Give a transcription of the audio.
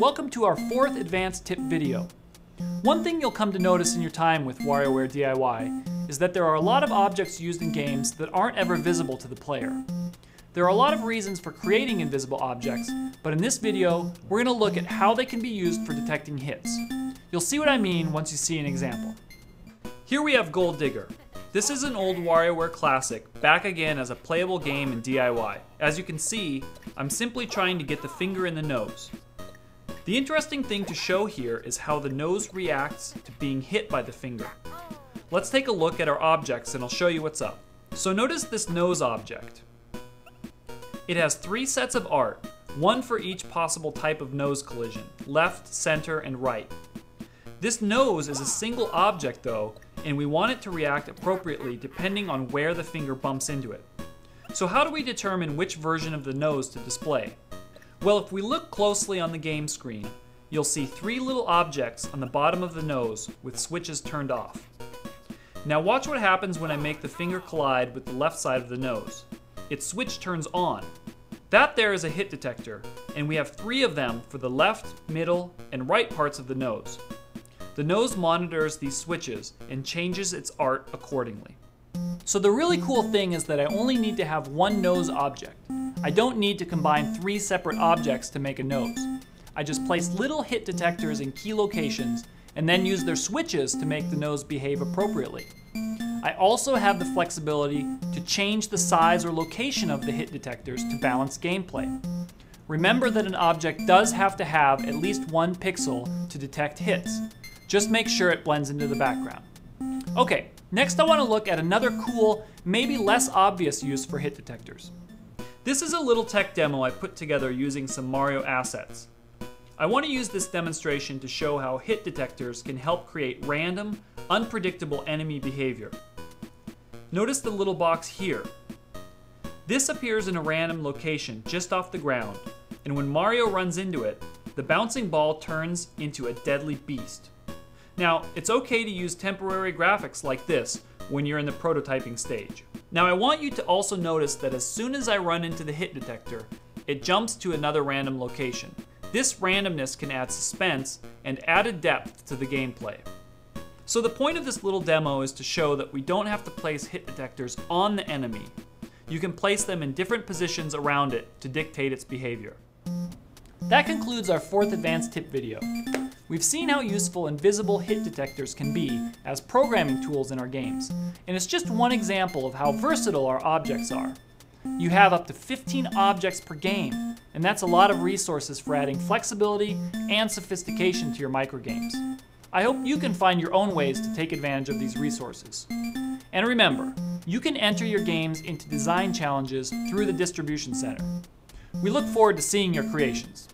welcome to our fourth advanced tip video. One thing you'll come to notice in your time with WarioWare DIY is that there are a lot of objects used in games that aren't ever visible to the player. There are a lot of reasons for creating invisible objects, but in this video, we're going to look at how they can be used for detecting hits. You'll see what I mean once you see an example. Here we have Gold Digger. This is an old WarioWare classic, back again as a playable game in DIY. As you can see, I'm simply trying to get the finger in the nose. The interesting thing to show here is how the nose reacts to being hit by the finger. Let's take a look at our objects and I'll show you what's up. So notice this nose object. It has 3 sets of art, one for each possible type of nose collision, left, center, and right. This nose is a single object though, and we want it to react appropriately depending on where the finger bumps into it. So how do we determine which version of the nose to display? Well, if we look closely on the game screen, you'll see 3 little objects on the bottom of the nose with switches turned off. Now watch what happens when I make the finger collide with the left side of the nose. Its switch turns on. That there is a hit detector, and we have 3 of them for the left, middle, and right parts of the nose. The nose monitors these switches and changes its art accordingly. So the really cool thing is that I only need to have one nose object. I don't need to combine 3 separate objects to make a nose. I just place little hit detectors in key locations and then use their switches to make the nose behave appropriately. I also have the flexibility to change the size or location of the hit detectors to balance gameplay. Remember that an object does have to have at least 1 pixel to detect hits. Just make sure it blends into the background. Okay, next I want to look at another cool, maybe less obvious use for hit detectors. This is a little tech demo I put together using some Mario assets. I want to use this demonstration to show how hit detectors can help create random, unpredictable enemy behavior. Notice the little box here. This appears in a random location just off the ground, and when Mario runs into it, the bouncing ball turns into a deadly beast. Now, it's okay to use temporary graphics like this when you're in the prototyping stage. Now I want you to also notice that as soon as I run into the hit detector, it jumps to another random location. This randomness can add suspense and added depth to the gameplay. So the point of this little demo is to show that we don't have to place hit detectors on the enemy. You can place them in different positions around it to dictate its behavior. That concludes our 4th advanced tip video. We've seen how useful invisible hit detectors can be as programming tools in our games, and it's just one example of how versatile our objects are. You have up to 15 objects per game, and that's a lot of resources for adding flexibility and sophistication to your microgames. I hope you can find your own ways to take advantage of these resources. And remember, you can enter your games into design challenges through the Distribution Center. We look forward to seeing your creations.